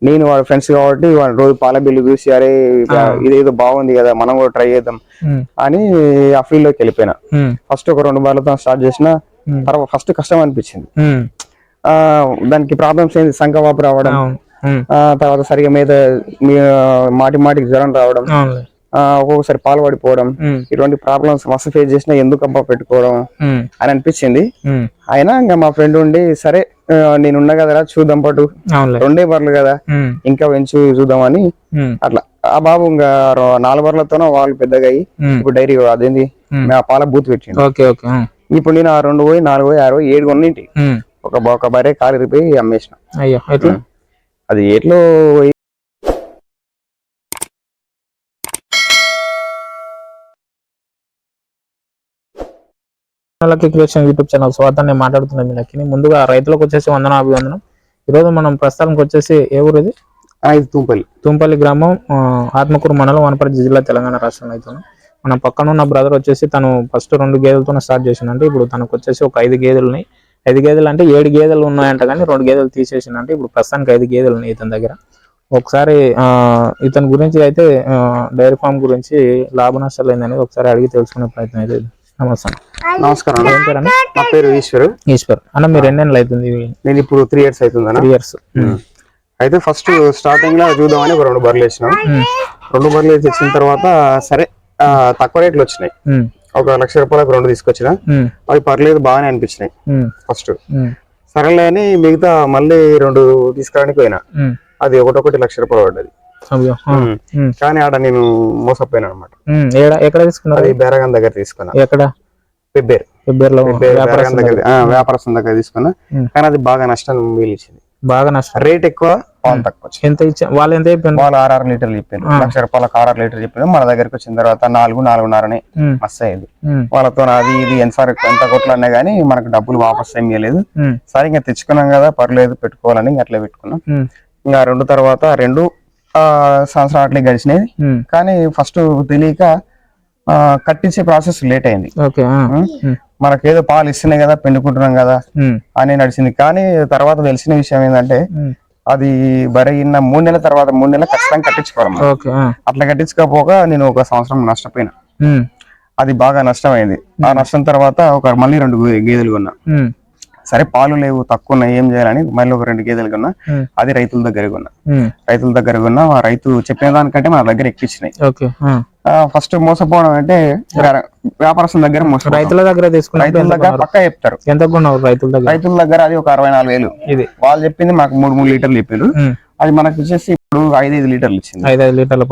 నేను వాడు ఫ్రెండ్స్ కాబట్టి వాడు రోజు పాల బిల్లు చూసి అరే ఇదేదో బాగుంది కదా మనం కూడా ట్రై చేద్దాం అని ఆ ఫీల్డ్ లోకి వెళ్ళిపోయినా. ఫస్ట్ ఒక 2 బార్లతో స్టార్ట్ చేసిన. తర్వాత ఫస్ట్ కష్టం అనిపించింది. దానికి ప్రాబ్లమ్స్ ఏంది, సంకవాపు రావడం, తర్వాత సరిగా మీద మాటికి జ్వరం రావడం, ఒక్కొక్కసారి పాలు పడిపోవడం, ఇటువంటి ప్రాబ్లమ్స్ మస్తు ఫేస్ చేసినా ఎందుకబ్బా పెట్టుకోవడం అని అనిపించింది. అయినా ఇంకా మా ఫ్రెండ్ ఉండి సరే నేనున్నా కదరా చూద్దాం పాటు 2 బర్రెలు కదా ఇంకా పెంచు చూద్దాం అని అట్లా ఆ బాబు ఇంకా 4 బర్రెలతోనో వాళ్ళు పెద్దగా అయ్యి ఇప్పుడు డైరీ అదేంది పాల బూత్ పెట్టిండు. ఇప్పుడు నేను ఆ 2 పోయి 4 పోయి 6 7 కొన్నింటి ఒక బర్రె కాలు ఇరిపోయి అమ్మేసిన. అది ఎట్లో యూట్యూబ్ ఛానల్ స్వార్థం నేను మాట్లాడుతున్నాను మీ లక్కిని. ముందుగా రైతులకు వచ్చేసి వందనం అభివందనం. ఈరోజు మనం ప్రస్తుతానికి వచ్చేసి ఏ ఊరు ఇది? తుంపల్లి గ్రామం, ఆత్మకూరు మండలం, వనపర్తి జిల్లా, తెలంగాణ రాష్ట్రంలో అవుతున్నాం. మన పక్కన ఉన్న బ్రదర్ వచ్చేసి తను ఫస్ట్ 2 గేదెలతో స్టార్ట్ చేసిందంటే ఇప్పుడు తనకు వచ్చేసి ఒక 5 గేదెలు ఉన్నాయి. 5 గేదెలు అంటే 7 గేదెలు ఉన్నాయంట కానీ 2 గేదెలు తీసేసిందంటే ఇప్పుడు ప్రస్తుతానికి 5 గేదెలు ఉన్నాయి ఇతని దగ్గర. ఒకసారి ఇతని గురించి అయితే డైరీ ఫామ్ గురించి లాభ నష్టాలు ఏందనేది ఒకసారి అడిగి తెలుసుకునే ప్రయత్నం అయితే. నమస్కారం. నా పేరు ఈశ్వర్ అన్న. మీరు ఎన్నేళ్ళు అవుతుంది? నేను ఇప్పుడు 3 years అవుతుంది. 3 years. అయితే ఫస్ట్ స్టార్టింగ్ లో చూద్దామని ఒక 2 బర్రెలు వేసినాం. 2 బర్రెలు వేసి తర్వాత సరే తక్కువ రేట్లు వచ్చినాయి. ఒక 1,00,000 రూపాయలకు 2 తీసుకొచ్చిన. అవి పర్లేదు బాగానే అనిపించినాయి ఫస్ట్. సరేలే అని మిగతా మళ్ళీ 2 తీసుకురానికి పోయినా. అది ఒకటొకటి 1,00,000 రూపాయలు పడ్డది. కానీ ఆడ నేను మోసపోయినా అనమాట. ఎక్కడ తీసుకున్నా? బేరగాన్ దగ్గర తీసుకున్నా. ఎక్కడ? వ్యాపారస్తుల దగ్గర తీసుకున్నా. కానీ అది బాగా నష్టాన్ని మిగిలించింది. బాగా నష్టం. రేట్ ఎక్కువ, పాలు తక్కువ. ఎంత ఇచ్చా? వాళ్ళు ఎంత చెప్పారు? వాళ్ళు 6 లీటర్లు చెప్పారు. 1,00,000 రూపాయలకు 6 లీటర్లు చెప్పారు. మన దగ్గరకు వచ్చిన తర్వాత 4-4.5 మస్తు అయ్యేది. వాళ్ళతో అది ఇది ఎంత కొట్లు అన్నా గానీ మనకు డబ్బులు వాపస్ ఏం ఇవ్వలేదు. సరే ఇంకా తెచ్చుకున్నాం కదా పర్లేదు పెట్టుకోవాలని అట్లా పెట్టుకున్నాం. ఇంకా 2 తర్వాత 2 సంవత్సరాలు అట్లే గడిచినాయి. కానీ ఫస్ట్ తెలియక కట్టించే ప్రాసెస్ లేట్ అయింది. మనకేదో పాలు ఇస్తున్నాయి కదా పిండుకుంటున్నాం కదా అని నడిచింది. కానీ తర్వాత తెలిసిన విషయం ఏంటంటే అది బరిగిన 3 నెలల తర్వాత 3 నెలలు ఖచ్చితంగా కట్టించుకోవడం. అట్లా కట్టించుకోపోగా నేను ఒక సంవత్సరం నష్టపోయినా. అది బాగా నష్టమైంది. ఆ నష్టం తర్వాత మళ్ళీ 2 గేదెలు కొన్నా. సరే పాలు లేవు, తక్కువ ఉన్నాయి, ఏం చేయాలని మళ్ళీ ఒక 2 గేదెలు కొన్నా. అది రైతుల దగ్గర కొన్నా. ఆ రైతు చెప్పిన దానికంటే మన దగ్గర ఎక్కించినాయి. ఫస్ట్ మోసపోవడం అంటే వ్యాపారస్తుల దగ్గర రైతుల దగ్గర పక్కా చెప్తారు. ఎంత కొన్నావు రైతుల దగ్గర? అది ఒక 64,000. ఇది వాళ్ళు చెప్పింది మాకు 3 లీటర్లు చెప్పారు. అది మనకు వచ్చేసి ఇప్పుడు 5 లీటర్లు ఇచ్చింది. 5 లీటర్ల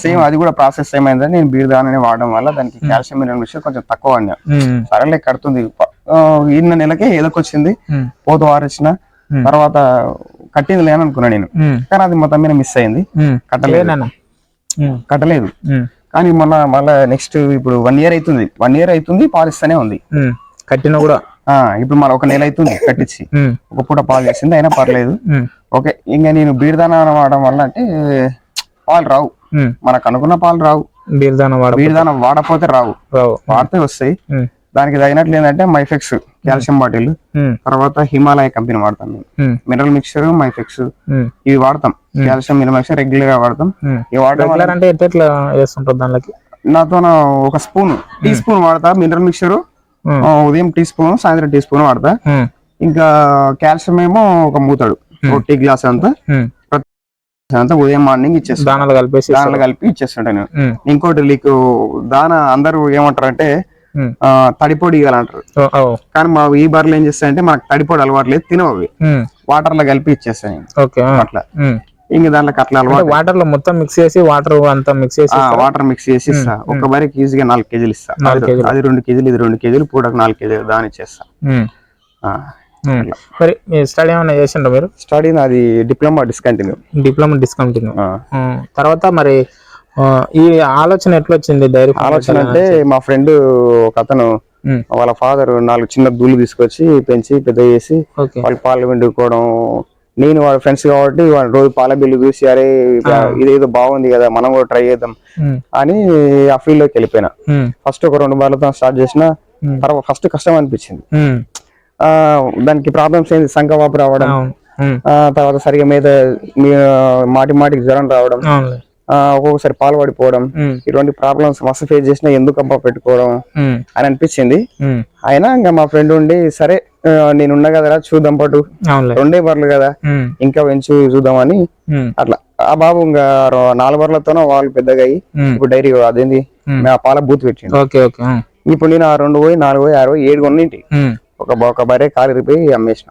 సేమ్. అది కూడా ప్రాసెస్ ఏమైందంటే నేను బీర్దానని వాడడం వల్ల దానికి కాల్షియం మినరల్ విషయం కొంచెం తక్కువ వాడినా. సరేలే కడుతుంది. ఈయన నెలకే ఏదొకొచ్చింది, పోతు వారిచ్చిన తర్వాత కట్టింది లేననుకున్నా నేను. కానీ అది మొత్తం మీద మిస్ అయింది. కట్టలేదు. కానీ మళ్ళా నెక్స్ట్ ఇప్పుడు 1 year అవుతుంది. 1 year అవుతుంది పాలిస్తూనే ఉంది. కట్టిన కూడా ఇప్పుడు మన 1 నెల అవుతుంది కట్టించి. ఒక పూట పాలు చేసింది, అయినా పర్లేదు. ఓకే. ఇంకా నేను బీర్దాన వాడడం వల్ల అంటే పాలు రావు, మనకు అనుకున్న పాలు రావు. బీర్దాన వాడపోతే రావు, వాడితే వస్తాయి. దానికి తగినట్లు ఏంటంటే మైఫెక్స్ కాల్షియం బాటిల్, తర్వాత హిమాలయ కంపెనీ వాడతాం మేము. మినరల్ మిక్చర్, మైఫెక్స్ ఇవి వాడతాం. కాల్షియం మినరల్ మిక్చర్ రెగ్యులర్ గా వాడతాం. ఇవి వాడడం అంటే ఎట్లా వేస్తుంటారు దానికి? నాతో ఒక టీ స్పూన్ వాడతా మినరల్ మిక్చర్. ఉదయం టీ స్పూన్, సాయంత్రం టీ స్పూన్ వాడతా. ఇంకా కాల్షియం ఏమో ఒక మూతాడు, టీ గ్లాస్ అంతా ఉదయం మార్నింగ్ ఇచ్చేస్తాను. దానాలు కలిపి ఇచ్చేస్తుంటాను. ఇంకోటి నీకు అందరూ ఏమంటారు అంటే తడిపొడి ఇవ్వాలంటారు. కానీ మా ఈ బర్రెలు ఏం చేస్తాయంటే మనకు తడిపొడి అలవాటు లేదు, తినవి. వాటర్ లో కలిపి ఇచ్చేస్తాను అట్లా. ఇంకా దాంట్లో అట్లా అలవాటు. వాటర్ లో మొత్తం మిక్స్ చేసి వాటర్ మిక్స్ చేసి ఇస్తా. ఒక బర్రెకి ఈజీగా 4 కేజీలు ఇస్తా. అది 2 కేజీలు, ఇది 2 కేజీలు, పూటకు 4 కేజీలు దాని ఇచ్చేస్తా. మరి స్టడీ ఏమైనా చేసిండ్రా మీరు? స్టడీ నాది డిప్లొమా డిస్కంటిన్యూ. తర్వాత మరి ఈ ఆలోచన ఎట్లా వచ్చింది? డైరీ ఆలోచన అంటే మా ఫ్రెండ్ ఒక అతను వాళ్ళ ఫాదర్ 4 చిన్న దూళ్ళు తీసుకొచ్చి పెంచి పెద్ద చేసి వాళ్ళు పాలు పిండుకోవడం. నేను వాళ్ళ ఫ్రెండ్స్ కాబట్టి వాళ్ళు రోజు పాల బిల్లు చూసి అరే ఇదేదో బాగుంది కదా మనం కూడా ట్రై చేద్దాం అని ఆ ఫీల్డ్ లోకి వెళ్ళిపోయినా. ఫస్ట్ ఒక 2 బార్లతో స్టార్ట్ చేసిన. తర్వాత ఫస్ట్ కష్టం అనిపించింది. దానికి ప్రాబ్లమ్స్ ఏంది, సంకవాపు రావడం, తర్వాత సరిగా మీద మాటికి జ్వరం రావడం, ఒక్కొక్కసారి పాలు పడిపోవడం, ఇటువంటి ప్రాబ్లమ్స్ మస్తు ఫేస్ చేసినా ఎందుకబ్బా పెట్టుకోవడం అని అనిపించింది. అయినా ఇంకా మా ఫ్రెండ్ ఉండి సరే నేనున్నా కదరా చూద్దాం పట్టు, 2 బర్రెలు కదా ఇంకా పెంచు చూద్దామని అట్లా ఆ బాబు ఇంకా 4 బర్రెలతోనో వాళ్ళు పెద్దగా అయ్యి ఇప్పుడు డైరీ అదేంది పాల బూత్ పెట్టిండు. ఇప్పుడు నేను 2 పోయి 4 పోయి 6 పోయి 7 కొన్నింటి. ఒక బర్రె కాలు రిపోయి అమ్మేసిన.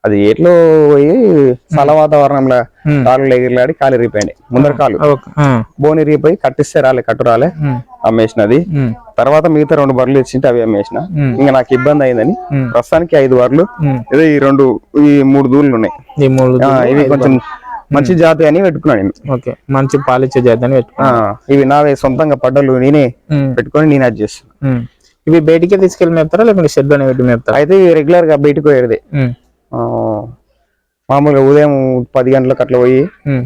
అది ఏట్లో పోయి చల్ల వాతావరణంలో కాలు ఎగిరిలాడి కాలు రిపోయింది. ముందర కాలు బోని రిపోయి కట్టిస్తే కట్టు రాలే అమ్మేసినది. తర్వాత మిగతా 2 బర్రెలు ఇచ్చింటే అవి అమ్మేసిన. ఇంకా నాకు ఇబ్బంది అయిందని ప్రస్తుతానికి 5 బర్రెలు, ఏదో ఈ 3 దూళ్ళు ఉన్నాయి. ఇవి కొంచెం మంచి జాతి అని పెట్టుకున్నాను నేను. మంచి పాలిచ్చే జాతి అని ఇవి నావే సొంతంగా పడ్డలు నేనే పెట్టుకొని నేను అది చేస్తాను. ఇవి బయటికే తీసుకెళ్ళి మేపుతారా లేకపోతే షెడ్ లోనే పెట్టి మేపుతారా? అయితే రెగ్యులర్ గా బయటకు పోయేది. మామూలుగా ఉదయం 10 గంటలకు అట్లా పోయి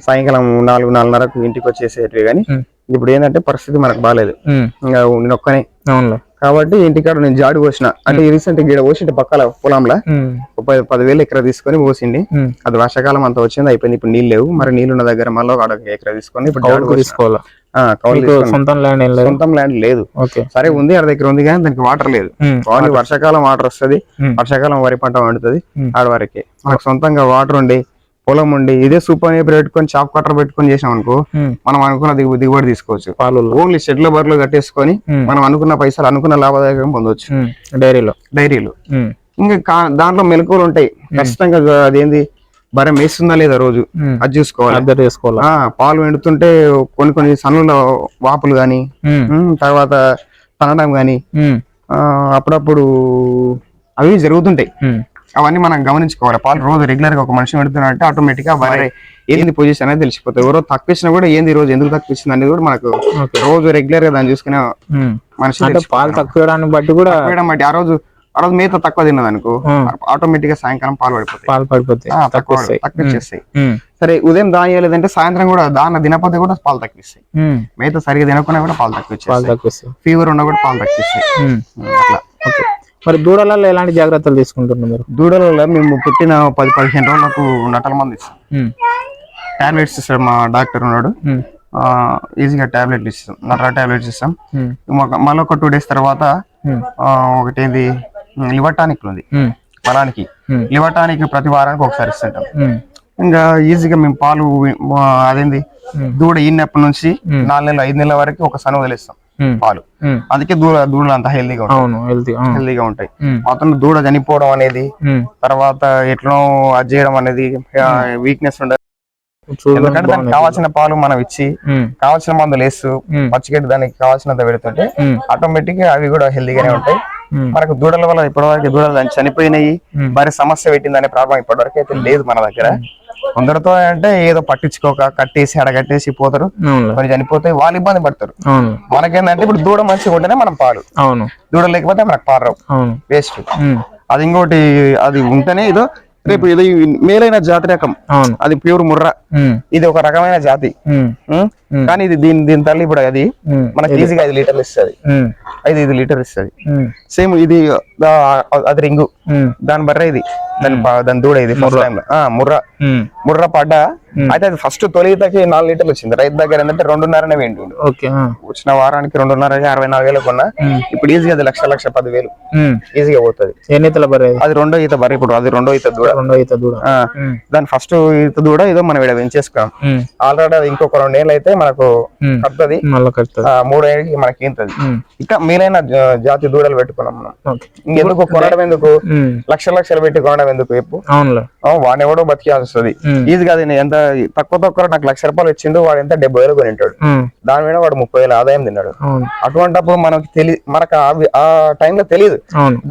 సాయంకాలం 4-4:30కు ఇంటికి వచ్చేసేటివి. కానీ ఇప్పుడు ఏంటంటే పరిస్థితి మనకు బాగాలేదు. ఇంకా నేను ఒక్కనే కాబట్టి ఇంటికాడ నేను జాడి పోసిన. అంటే రీసెంట్ గిడ పోసింటి పక్కల పొలంలో 10,000 ఎకరా తీసుకొని పోసిండి. అది వర్షాకాలం అంతా వచ్చింది, అయిపోయింది. ఇప్పుడు నీళ్ళు లేవు. మరి నీళ్ళు ఉన్న దగ్గర మళ్ళీ 1 ఎకరా తీసుకొని ఇప్పుడు తీసుకోవాలి. సొంతం ల్యాండ్ లేదు. సరే ఉంది, 1 దగ్గర ఉంది కానీ దానికి వాటర్ లేదు. వర్షాకాలం వాటర్ వస్తుంది, వర్షాకాలం వరి పంట పండుతుంది. ఆడ వరకే మనకు సొంతంగా వాటర్ ఉండి పొలం ఉండి ఇదే సూపర్ నేపర్ పెట్టుకొని చాప్ కట్టర్ పెట్టుకొని చేసాం అనుకో మనం అనుకున్న దిగుబడి తీసుకోవచ్చు. ఓన్లీ షెడ్ల బర్రెలు కట్టేసుకొని మనం అనుకున్న పైసలు అనుకున్న లాభదాయకం పొందవచ్చు డైరీలో. ఇంకా దాంట్లో మెలకువలు ఉంటాయి ఖచ్చితంగా. అదేంది బర్రె మేస్తుందా లేదా రోజు అది చూసుకోవాలి. పాలు ఎండుతుంటే కొన్ని సన్నుల వాపులు గాని, తర్వాత తనడం గాని అప్పుడప్పుడు అవి జరుగుతుంటాయి. అవన్నీ మనం గమనించుకోవాలి. పాలు రోజు రెగ్యులర్ గా ఒక మనిషి పెడుతున్నట్టే ఆటోమేటిక్ గా బర్రె ఏంది పొజిషన్ అనేది తెలిసిపోతుంది. ఎవరో తక్కువ ఇచ్చినా కూడా ఏంది రోజు ఎందుకు తక్కువ ఇచ్చింది అనేది కూడా మనకు రోజు రెగ్యులర్ గా దాన్ని చూసుకునే మనిషి పాలు తక్కువ బట్టి కూడా ఆ రోజు మేత తక్కువ తిన్నది అనుకో ఆటోమేటిక్ గా సాయంకాలం పాలు పడిపోతాయి, తక్కువ ఇచ్చేస్తాయి. సరే ఉదయం దాని లేదంటే సాయంత్రం కూడా దాని తినకపోతే కూడా పాలు తక్కువ ఇస్తాయి. మేత సరిగా తినకున్నా కూడా పాలు తక్కువ ఇచ్చేస్తాయి. ఫీవర్ ఉన్నా కూడా పాలు తక్కువ ఇస్తాయి. అట్లా. మరి దూడలలో ఎలాంటి జాగ్రత్తలు తీసుకుంటున్నారు మీరు? దూడలలో మేము పుట్టిన 10-15 రోజులకు నటల మంది ఇస్తాం. టాబ్లెట్స్ ఇస్తాడు మా డాక్టర్ ఉన్నాడు. ఈజీగా టాబ్లెట్లు ఇస్తాం, నటల టాబ్లెట్స్ ఇస్తాం. మళ్ళీ ఒక 2 days తర్వాత ఒకటేది లివర్ టానిక్ ఉంది పొలానికి. లివర్ టానిక్ ప్రతి వారానికి ఒకసారి ఇస్తుంటాం. ఇంకా ఈజీగా మేము పాలు అదేంది దూడ ఈనప్పటి నుంచి 4 నెలలు 5 నెలల వరకు ఒక సన వదిలేస్తాం పాలు. అందుకే దూడలు అంత హెల్దీగా ఉంటాయి. మొత్తం దూడ చనిపోవడం అనేది, తర్వాత ఎట్లా అది చేయడం అనేది వీక్నెస్ ఉండదు. ఎందుకంటే దానికి కావాల్సిన పాలు మనం ఇచ్చి కావాల్సిన మందులు వేస్తూ పచ్చిగడ్డి దానికి కావాల్సినంత పెడుతుంటే ఆటోమేటిక్ గా అవి కూడా హెల్దీగానే ఉంటాయి. మనకు దూడల వల్ల ఇప్పటివరకు దూడలు చనిపోయినాయి, మరి సమస్య పెట్టింది అనే ప్రాబ్లం ఇప్పటివరకు అయితే లేదు మన దగ్గర. కొందరితో అంటే ఏదో పట్టించుకోక కట్టేసి అడగట్టేసి పోతారు, మరి చనిపోతే వాళ్ళు ఇబ్బంది పడతారు. మనకేంటంటే ఇప్పుడు దూడ మంచిగా ఉంటేనే మనం పాలు, దూడ లేకపోతే మనకు పాలు రావు, వేస్ట్. అది ఇంకోటి అది ఉంటేనే ఏదో రేపు ఏదో మేలైన జాతి రకం, అది ప్యూర్ ముర్రా. ఇది ఒక రకమైన జాతి కానీ ఇది దీని తల్లి ఇప్పుడు అది మనకి ఈజీగా 5 లీటర్లు ఇస్తుంది, 5 లీటర్ ఇస్తుంది. సేమ్ ఇది అది రింగు, దాని బర్రె ఇది, దాని దూడ ఇది. ఫస్ట్ టైం ముర్రా పడ్డా అయితే అది ఫస్ట్ తొలితకి 4 లీటర్లు వచ్చింది. రైతు దగ్గర ఏంటంటే 2.5 వెంటుండు. వచ్చిన వారానికి 2.5 64,000 కొన్నా. ఇప్పుడు ఈజీగా అది 1,10,000 ఈజీగా పోతుంది. అది 2వ ఈత బర్రె. ఇప్పుడు అది 2వ ఈత దూడ. దాని ఫస్ట్ ఈత దూడ ఏదో మనం ఇక్కడ పెంచేసుకున్నాం. ఆల్రెడీ అది ఇంకొక 2 ఏళ్ళు అయితే మనకు కడుతుంది, 3 ఏళ్ళకి మనకి ఈంతది. ఇంకా మేలైన జాతి దూడలు పెట్టుకున్నాం మనం. ఇంకెందుకు కొనడం, ఎందుకు లక్షలు పెట్టి కొనడం ఎందుకు చెప్పు? వాడిని ఎవడో బతికాల్సి వస్తుంది. ఈజీగా అది ఎంత తక్కువ నాకు ₹1,00,000 ఇచ్చిండు, వాడు ఎంత 70,000 కొని ఉంటాడు. దాని మీద వాడు 30,000 ఆదాయం తిన్నాడు. అటువంటిప్పుడు మనకు ఆ టైంలో తెలియదు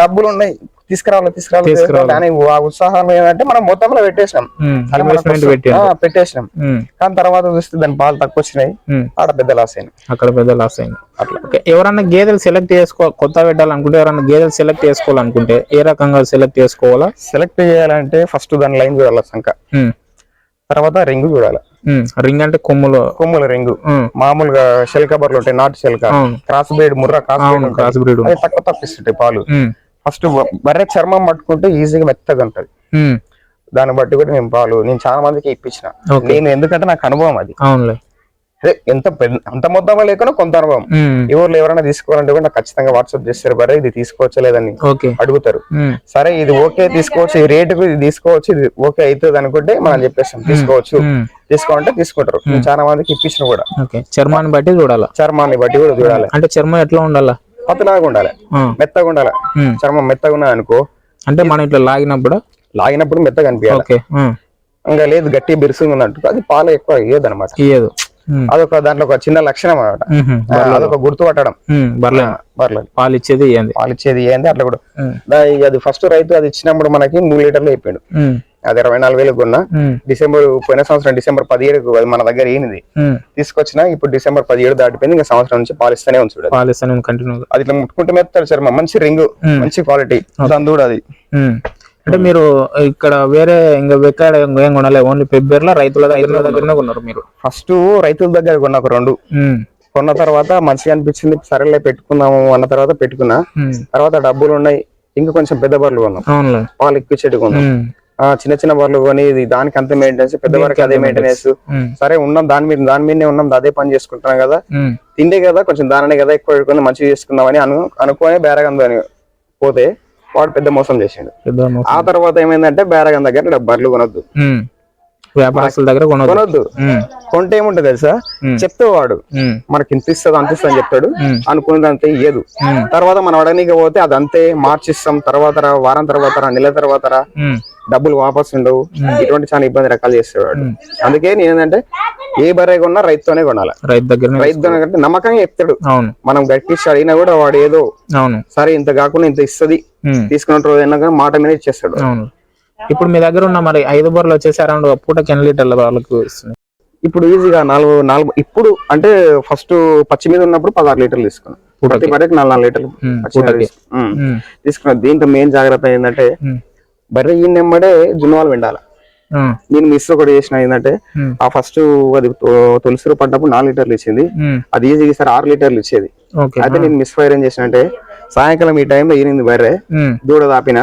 డబ్బులు ఉన్నాయి తీసుకురావాలి ఆ ఉత్సాహం ఏంటంటే మనం మొత్తంలో పెట్టేసినాం. కానీ తర్వాత చూస్తే దాని పాలు తక్కువ వచ్చినాయి, ఆడ పెద్ద లాస్ అయింది. అట్లా ఎవరన్నా గేదెలు సెలెక్ట్ కొత్త పెట్టాలనుకుంటే, ఎవరన్నా గేదెలు సెలెక్ట్ చేసుకోవాలనుకుంటే ఏ రకంగా సెలెక్ట్ చేసుకోవాలా? సెలెక్ట్ చేయాలంటే ఫస్ట్ దాని లైన్ చూడాలి, సంఖ. తర్వాత రింగు చూడాలి. రింగ్ అంటే కొమ్ముల రింగు. మామూలుగా శెల్క బర్రెలు ఉంటాయి, నాటు శెల్క, cross breed, Murrah cross breed తక్కువ ఇస్తుంటాయి పాలు. ఫస్ట్ బర్రె చర్మం పట్టుకుంటే ఈజీగా మెత్తగా ఉంటది. దాన్ని బట్టి కూడా నేను పాలు నేను చాలా మందికి ఇప్పించిన. నేను ఎందుకంటే నాకు అనుభవం అది. అవునులే. అదే అంత మొత్తంలో లేకుండా కొంత అనుభవం. ఎవరు ఎవరైనా తీసుకోవాలంటే కూడా నాకు ఖచ్చితంగా వాట్సాప్ చేస్తారు, బరే ఇది తీసుకోవచ్చా లేదని అడుగుతారు. సరే ఇది ఓకే తీసుకోవచ్చు, ఈ రేటుకు ఇది తీసుకోవచ్చు, ఇది ఓకే అవుతుంది అనుకుంటే మనం చెప్పేస్తాం తీసుకోవచ్చు, తీసుకోవాలంటే తీసుకుంటారు. నేను చాలా మందికి ఇప్పించిన కూడా. చర్మాన్ని బట్టి చూడాలి, చర్మాన్ని బట్టి కూడా చూడాలి. అంటే చర్మం ఎట్లా ఉండాలా? పతలాగా ఉండాలి, మెత్తగా ఉండాలి. చర్మం మెత్తగా ఉన్నది అనుకో, అంటే మనం ఇట్లా లాగినప్పుడు మెత్తగా అనిపించాలి. ఇంకా లేదు గట్టి బిరుసుగా ఉన్నట్టు అది పాలు ఎక్కువ ఇయ్యదు అనమాట. అదొక దాంట్లో ఒక చిన్న లక్షణం అనమాట. అదొక గుర్తుపట్టడం. పాలు ఇచ్చేది ఏంది అట్లా కూడా. అది ఫస్ట్ రైతు అది ఇచ్చినప్పుడు మనకి 3 లీటర్లు అయిపోయాడు. అది 24,000 కొన్నా. పోయిన సంవత్సరం డిసెంబర్ 17కు అది మన దగ్గర ఏంది తీసుకొచ్చినా. ఇప్పుడు డిసెంబర్ 17 దాటిపోయింది. ఇంకా సంవత్సరం నుంచి పాలిస్తూనే ఉంది. అది ఇట్లా ముట్టుకుంటే మెత్తాడు చర్మం, మంచి రింగు, మంచి క్వాలిటీ దందుడు అది. అంటే మీరు ఇక్కడ వేరే ఇంకా ఎక్కడ ఏం కొనాలి? ఓన్లీ పెబ్బేర్లో రైతుల దగ్గరనే కొన్నారు మీరు? ఫస్ట్ రైతుల దగ్గర కొన్నా ఒక 2. కొన్న తర్వాత మంచిగా అనిపించింది, సరేలే పెట్టుకుందాము అన్న తర్వాత పెట్టుకున్నా. తర్వాత డబ్బులు ఉన్నాయి, ఇంకా కొంచెం పెద్ద బర్రెలు కొన్నాం, పాలు ఎక్కువ చెట్టు కొన్నాం. చిన్న చిన్న బర్రెలు కొని దానికి అంతే మెయింటెనెన్స్, పెద్ద వరకు అదే మెయింటెనెన్స్. సరే ఉన్నాం దాని మీదనే ఉన్నాం, అదే పని చేసుకుంటున్నాం కదా, తిండే కదా కొంచెం దాననే కదా ఎక్కువ పెట్టుకుని మంచిగా చేసుకుందామని అనుకునే బేరగందని పోతే వాడు పెద్ద మోసం చేసిండు. ఆ తర్వాత ఏమైందంటే బేరగం దగ్గర బర్రెలు కొనొద్దు, వ్యాపారస్తుల దగ్గర కొనొద్దు. కొంటే ఏముంటది తెలుసా, చెప్తే వాడు మనకి ఇంత ఇస్తుంది అంత ఇస్తా అని చెప్తాడు, అనుకున్నదంతే ఇయ్యదు. తర్వాత మనం అడగనీకి పోతే అదంతే మార్చిస్తాం, తర్వాత వారం తర్వాత నెల తర్వాత డబ్బులు వాపస్ ఉండవు. ఇటువంటి చాలా ఇబ్బంది రకాలు చేసేవాడు. అందుకే నేనేంటంటే ఏ బర్రె కొన్నా రైతుతోనే కొనాలి. రైతుతోనే కంటే నమ్మకంగా చెప్తాడు. మనం గట్టిచ్చి అడిగినా కూడా వాడు ఏదో సరే ఇంత కాకుండా ఇంత ఇస్తుంది తీసుకున్న రోజు మాట మీద ఇచ్చేస్తాడు. ఇప్పుడు మీ దగ్గర ఉన్న మరి 5 బర్రెలు వచ్చేసి అరౌండ్ పూటకి ఎన్ని లీటర్ల వాళ్ళకు ఇస్తుంది? ఇప్పుడు ఈజీగా 4 ఇప్పుడు అంటే ఫస్ట్ పచ్చి మీద ఉన్నప్పుడు 16 లీటర్లు తీసుకున్నాం. ప్రతి బర్రెకి 4 లీటర్లు తీసుకున్నాం. దీంతో మెయిన్ జాగ్రత్త ఏంటంటే బర్రె ఈ నెమ్మడే జున్నువాలు వెండాలి. నేను మిస్ ఒకటి చేసిన ఏంటంటే ఆ ఫస్ట్ అది తులసిరు పడ్డప్పుడు 4 లీటర్లు ఇచ్చింది, అది ఈజీగా సరే 6 లీటర్లు ఇచ్చేది. అయితే నేను మిస్ ఫైర్ ఏం చేసిన అంటే సాయంకాలం ఈ టైంలో ఈనింది బర్రె దూడ దాపిన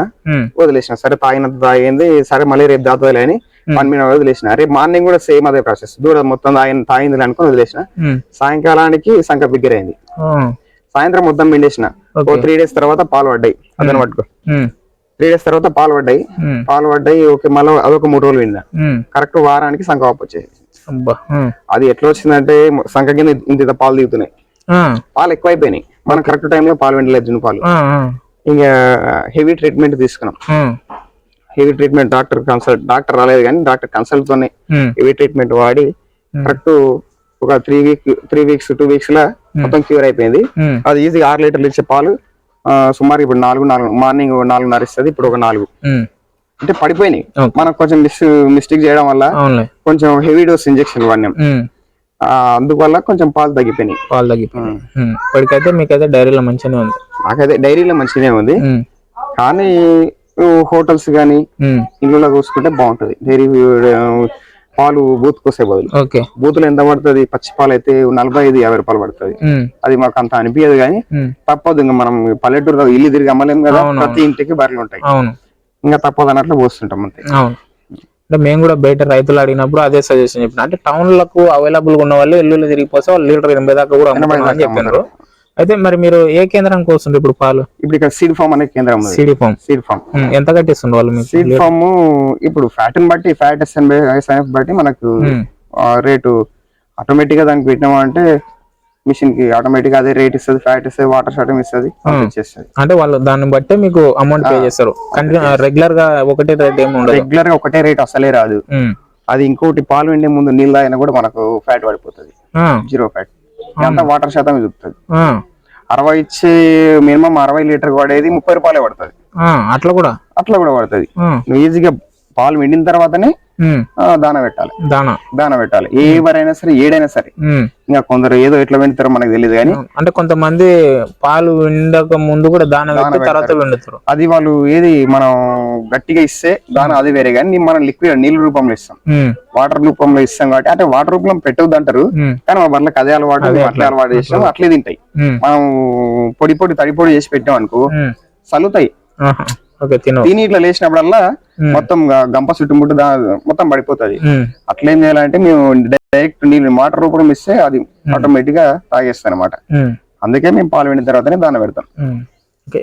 వదిలేసిన. సరే తాగినంత తాగింది, సరే మళ్ళీ రేపు దాతలే అని 1 మినిట్ వదిలేసిన. రేపు మార్నింగ్ కూడా సేమ్ అదే ప్రాసెస్, దూడ మొత్తం తాగింది అనుకుని వదిలేసిన. సాయంకాలానికి సంక బిగ్గరైంది, సాయంత్రం మొత్తం పిండేసిన. 3 డేస్ తర్వాత పాలు పడ్డాయి, అదన పట్టుకో 3 డేస్ తర్వాత పాలు పడ్డాయి. ఓకే మళ్ళీ అదొక 3 రోజులు విన్నా. కరెక్ట్ వారానికి సంఖ వాపు వచ్చేది. అది ఎట్లా వచ్చిందంటే సంఖ కింద ఇంత పాలు దిగుతున్నాయి, పాలు ఎక్కువైపోయినాయి. మనం కరెక్ట్ టైంలో పాలు వెంటలేదు జున్ను పాలు. ఇంకా హెవీ ట్రీట్మెంట్ తీసుకున్నాం. హెవీ ట్రీట్మెంట్ డాక్టర్ రాలేదు కానీ డాక్టర్ కన్సల్ట్ తోనే హెవీ ట్రీట్మెంట్ వాడి కరెక్ట్ ఒక 3 వీక్స్ 2 వీక్స్ లా మొత్తం క్యూర్ అయిపోయింది. అది ఈజీ 6 లీటర్లు ఇచ్చే పాలు సుమారు ఇప్పుడు 4 మార్నింగ్ 4:30 ఇస్తుంది, ఇప్పుడు ఒక 4 అంటే పడిపోయినాయి. మనం కొంచెం మిస్టేక్ చేయడం వల్ల కొంచెం హెవీ డోస్ ఇంజెక్షన్ వాడినాం, అందువల్ల కొంచెం పాలు తగ్గిపోయినాయి. ఇప్పటికైతే మీకైతే డైరీలో మంచిగానే ఉంది. నాకైతే డైరీలో మంచిగానే ఉంది, కానీ హోటల్స్ గానీ ఇళ్ళలో చూసుకుంటే బాగుంటది. డైరీ పాలు బూత్ కోసే బదులు బూతులు ఎంత పడుతుంది, పచ్చి పాలు అయితే 45-50 రూపాయలు పడుతుంది. అది మాకు అంత అనిపించదు కానీ తప్పదు, ఇంకా మనం పల్లెటూరు ఇల్లు తిరిగి అమ్మలేం కదా, ప్రతి ఇంటికి బర్రెలు ఉంటాయి, ఇంకా తప్పదు అన్నట్లు పోస్తుంటాం అంతే. అంటే మేము కూడా బయట రైతులు అడిగినప్పుడు అదే సజెషన్ చెప్పిన, అంటే టౌన్లకు అవైలబుల్ గా ఉన్న వాళ్ళు ఇల్లు తిరిగిపోతే వాళ్ళు లీటర్ 80 దాకా కూడా చెప్పినారు. అయితే మరి మీరు ఏ కేంద్రానికి వస్తుండ్రు ఇప్పుడు పాలు? ఇప్పుడు ఇక్కడ సీడ్ ఫామ్ అనే కేంద్రం, సీడ్ ఫామ్ ఎంత కట్టిస్తుండ్రు వాళ్ళు? సీడ్ ఫామ్ ఇప్పుడు ఫ్యాట్ ని బట్టి, ఫ్యాట్ ఎస్ఎన్ఎఫ్ బట్టి మనకు రేటు ఆటోమేటిక్ గా దానికి పెట్టినామంటే మిషన్ కి ఆటోమేటిక్ అదే రేట్ ఇస్తుంది, ఫ్యాట్ ఇస్తుంది, వాటర్ షాటం ఇస్తుంది, అంటే వాళ్ళు దాన్ని బట్టి మీకు అమౌంట్ పే చేస్తారు. రెగ్యులర్ గా ఒకటే రేట్ ఏమి ఉండదు, రెగ్యులర్ గా ఒకటే రేట్ అసలే రాదు. అది ఇంకోటి పాలు వెండే ముందు నీళ్ళు తాగినా కూడా మనకు ఫ్యాట్ పడిపోతుంది, 0 ఫ్యాట్, అంతా వాటర్ శాతం చూపుతుంది. 60 ఇచ్చే మినిమం 60 లీటర్ పడేది 30 రూపాయలే పడుతుంది. అట్లా కూడా పడుతుంది. నువ్వు ఈజీగా పాలు వెండిన తర్వాతనే దాన పెట్టాలి. ఏ వరైనా సరే ఏడైనా సరే. ఇంకా కొందరు ఏదో ఎట్లా వెండుతారో మనకు తెలియదు కానీ, అంటే కొంతమంది పాలు వెండక ముందు కూడా దాన తర్వాత వెండుతారు. అది వాళ్ళు ఏది మనం గట్టిగా ఇస్తే దాన అది వేరే, కానీ మనం లిక్విడ్ నీళ్ళ రూపంలో ఇస్తాం, వాటర్ రూపంలో ఇస్తాం కాబట్టి. అంటే వాటర్ రూపంలో పెట్టవద్దు అంటారు కానీ మా బర్రెలకు అదే అలవాటు చేస్తాం, అట్లే తింటాయి. మనం తడి పొడి చేసి పెట్టాం అనుకో చల్లుతాయి. తిని ఇట్లా లేచినప్పుడల్లా మొత్తం గంప చుట్టుముట్టు మొత్తం పడిపోతుంది. అట్లేం చేయాలంటే మేము డైరెక్ట్ నీళ్ళు వాటర్ రూపంలో ఇస్తే అది ఆటోమేటిక్ గా తాగేస్తాం అనమాట. అందుకే మేము పాలు వెండిన తర్వాతనే దాన పెడతాం.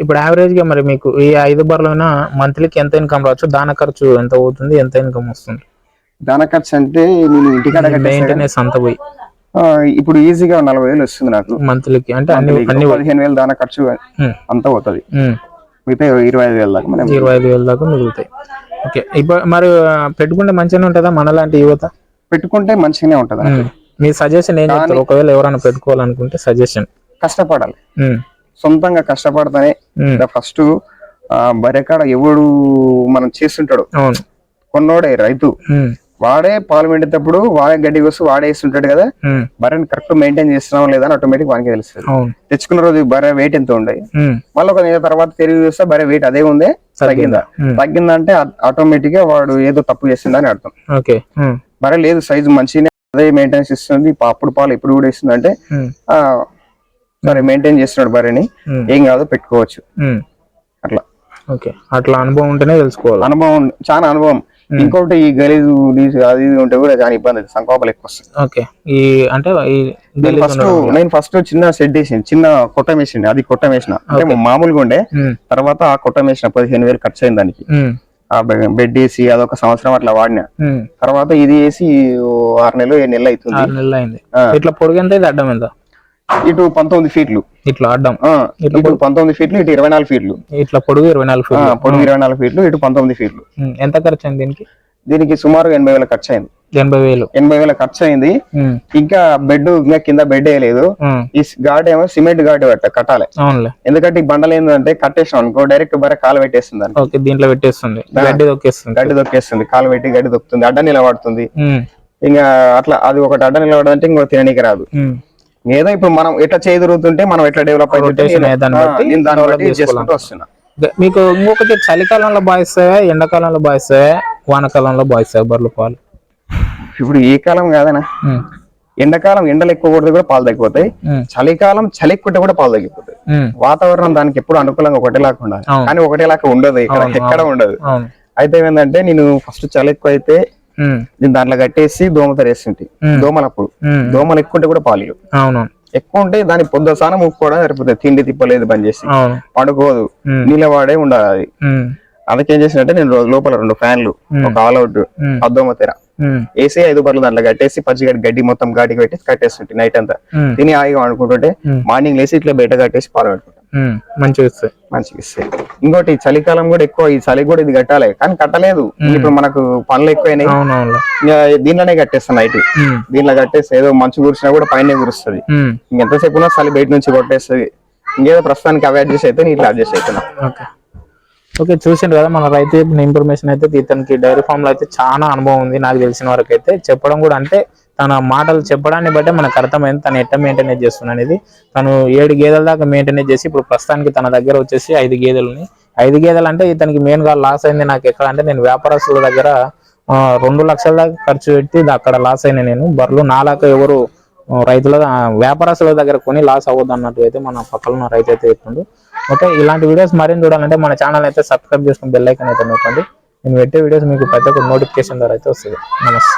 ఇప్పుడు యావరేజ్ గా మరి మీకు ఈ 5 బర్రెలైనా మంత్లీకి ఎంత ఇన్కమ్ రావచ్చు? దాన ఖర్చు ఎంత అవుతుంది, ఎంత ఇన్కమ్ వస్తుంది? దాన ఖర్చు అంటే నేను ఇంటికాడ మెయింటెనెన్స్ అంత పోయి ఇప్పుడు ఈజీగా 40,000 వస్తుంది నాకు మంత్లీకి. అంటే 15,000 దాన ఖర్చు అంతా పోతుంది. మిగతా 25,000 దాకా 25,000 దాకా మిగులుతాయి. ఓకే, ఇప్పుడు మరి పెట్టుకుంటే మంచిగానే ఉంటుందా? మనలాంటి యువత పెట్టుకుంటే మంచిగానే ఉంటది. మీ సజెషన్ ఏం చెప్తారు? ఒకవేళ ఎవరైనా పెట్టుకోవాలనుకుంటే సజెషన్? కష్టపడాలి, సొంతంగా కష్టపడతానే. ఫస్ట్ బర్రెకాడ ఎవడు మనం చేస్తుంటాడు, కొన్నోడే రైతు, వాడే పాలు వెండేటప్పుడు వాడే గడ్డి కోసి వాడే వేస్తుంటాడు కదా. బర్రెని కరెక్ట్ మెయింటైన్ చేస్తున్నాం లేదా అని ఆటోమేటిక్ వానికి తెలుస్తుంది. తెచ్చుకున్న రోజు బర్రె వెయిట్ ఎంత ఉండే, మళ్ళీ ఒక నెల తర్వాత తిరిగి చూస్తే బర్రె వెయిట్ అదే ఉందే, తగ్గిందంటే ఆటోమేటిక్ గా వాడు ఏదో తప్పు చేస్తుందని అర్థం. బర్రె లేదు సైజు మంచిగానే అదే మెయింటెనెన్స్ ఇస్తుంది, అప్పుడు పాలు ఇప్పుడు కూడా ఇస్తుంది అంటే సరే మెయింటైన్ చేస్తున్నాడు బర్రెని, ఏం కాదు పెట్టుకోవచ్చు. అట్లా అట్లా అనుభవం ఉంటేనే తెలుసుకోవాలి. అనుభవం, చాలా అనుభవం. ఇంకోటి ఈ గలీజు అది ఉంటే కూడా చాలా ఇబ్బంది, సంకోపాలు ఎక్కువ వస్తాయి. నేను ఫస్ట్ చిన్న షెడ్ వేసింది, చిన్న కొట్టం వేసింది. అది కొట్టం వేసిన అంటే మామూలుగా ఉండే, తర్వాత ఆ కొట్టం వేసిన 15,000 ఖర్చు అయింది దానికి. ఆ బెడ్ వేసి అదొక సంవత్సరం అట్లా వాడినా. తర్వాత ఇది వేసి 6 నెలలు 7 నెలలు అవుతుంది. ఇట్లా పొడుగు ఎంత, ఇది అడ్డం ఎంత? ఇటు 19 ఫీట్లు ఇట్లా అడ్డం, ఇటు 19 ఫీట్లు, ఇటు 24 ఫీట్లు. ఇట్లా పొడుగు 24 ఫీట్లు, పొడుగు 24 ఫీట్లు, ఇటు 19 ఫీట్లు. ఎంత ఖర్చు అయింది దీనికి? దీనికి సుమారు 80,000 ఖర్చు అయింది. 80,000 ఖర్చు అయింది. ఇంకా బెడ్, ఇంకా కింద బెడ్ వేయలేదు. ఈ గాడ్ ఏమో సిమెంట్ గాడ్ కట్టాలి. ఎందుకంటే ఈ బండలు ఏంటంటే కట్టేసాం అనుకో డైరెక్ట్ బర్రె కాలు పెట్టేస్తుంది, దీంట్లో పెట్టేస్తుంది, గడ్డి దొక్కేస్తుంది, కాలు పెట్టి గడ్డి దొక్కుతుంది, అడ్డ నిలబడుతుంది. ఇంకా అట్లా అది ఒకటి అడ్డ నిలబడంటే ఇంకో తిననీకి రాదు. ఏదో ఇప్పుడు మనం ఎట్లా చేయదురుగుతుంటే మనం ఎట్లా డెవలప్ అయితే వస్తున్నా. మీకు ఇంకొకటి, చలికాలంలో బాయిస్తావా, ఎండాకాలంలో బాయిస్తావా, వానకాలంలో బాయిస్తావా బర్రెల పాలు? ఇప్పుడు ఏ కాలం కాదనా, ఎండాకాలం ఎండలు ఎక్కువ కొడితే కూడా పాలు తగ్గిపోతాయి, చలికాలం చలి ఎక్కువ కూడా పాలు తగ్గిపోతాయి. వాతావరణం దానికి ఎప్పుడు అనుకూలంగా ఒకటేలాగా ఉండాలి, కానీ ఒకటేలాగా ఉండదు, ఎక్కడ ఉండదు. అయితే ఏంటంటే నేను ఫస్ట్ చలి ఎక్కువ అయితే నేను దాంట్లో కట్టేసి దోమతర వేస్తుంటే, దోమలప్పుడు దోమలు ఎక్కువ ఉంటే కూడా పాలు ఎక్కువ ఉంటే దాని పొద్దు స్నానం ముక్కోవడం సరిపోతుంది. తిండి తిప్పలేదు బంద్ చేసి పడుకోదు, నిలవాడే ఉండాలి. అది అందుకేం చేసినట్టే నేను లోపల 2 ఫ్యాన్లు, ఒక ఆల్అౌట్, అద్దోమ తెర వేసి 5 బర్రెలు దాంట్లో కట్టేసి పచ్చిగడ్డి గడ్డి మొత్తం గాడికి పెట్టి కట్టేస్తుంటే నైట్ అంతా తిని హాయిగా అనుకుంటుంటే మార్నింగ్ లేసి ఇట్లా బయట కట్టేసి పాలు పెట్టుకుంటాం. మంచిగా ఇస్తాయి. ఇంకోటి చలికాలం కూడా ఎక్కువ, ఈ చలి కూడా ఇది కట్టాలి కానీ కట్టలేదు. ఇప్పుడు మనకు పనులు ఎక్కువైనాయి, దీనిలోనే కట్టేస్తాను నైట్. దీనిలో కట్టేస్తే ఏదో మంచు కురిసినా కూడా పైన కురుస్తుంది. ఇంకెంతసేపు ఉన్నా చలి బయట నుంచి కొట్టేస్తుంది. ఇంకేదో ప్రస్తుతానికి అవి అడ్జస్ట్ అయితే ఇట్లా అడ్జస్ట్ అవుతున్నా. ఓకే, చూసిండ్రు కదా మన రైతు ఇన్ఫర్మేషన్ అయితే. ఇతనికి డైరీ ఫామ్ లో అయితే చాలా అనుభవం ఉంది, నాకు తెలిసిన వరకు అయితే. చెప్పడం కూడా అంటే తన మాటలు చెప్పడాన్ని బట్టి మనకు అర్థమైంది తను ఎట్లా మెయింటైన్ చేస్తున్నా అనేది. తను 7 గేదెల దాకా మెయింటైన్ చేసి ఇప్పుడు ప్రస్తుతానికి తన దగ్గర వచ్చేసి 5 గేదెలని. 5 గేదెలు అంటే ఇతనికి మెయిన్ గా లాస్ అయింది నాకు ఎక్కడ అంటే, నేను వ్యాపారస్తుల దగ్గర 2 లక్షల దాకా ఖర్చు పెట్టి అక్కడ లాస్ అయినా. నేను బర్రెలు నాలాక ఎవరు రైతుల వ్యాపారస్తుల దగ్గర కొని లాస్ అవ్వద్దు అన్నట్టు అయితే మన పక్కన రైతు అయితే చెప్తుండు. ఓకే, ఇలాంటి వీడియోస్ మరిన్ని చూడాలంటే మన ఛానల్ అయితే సబ్స్క్రైబ్ చేసుకుని బెల్ ఐకాన్ అయితే నొక్కండి. నేను పెట్టే వీడియోస్ మీకు ప్రతి ఒక్క నోటిఫికేషన్ ద్వారా అయితే వస్తుంది. నమస్తే.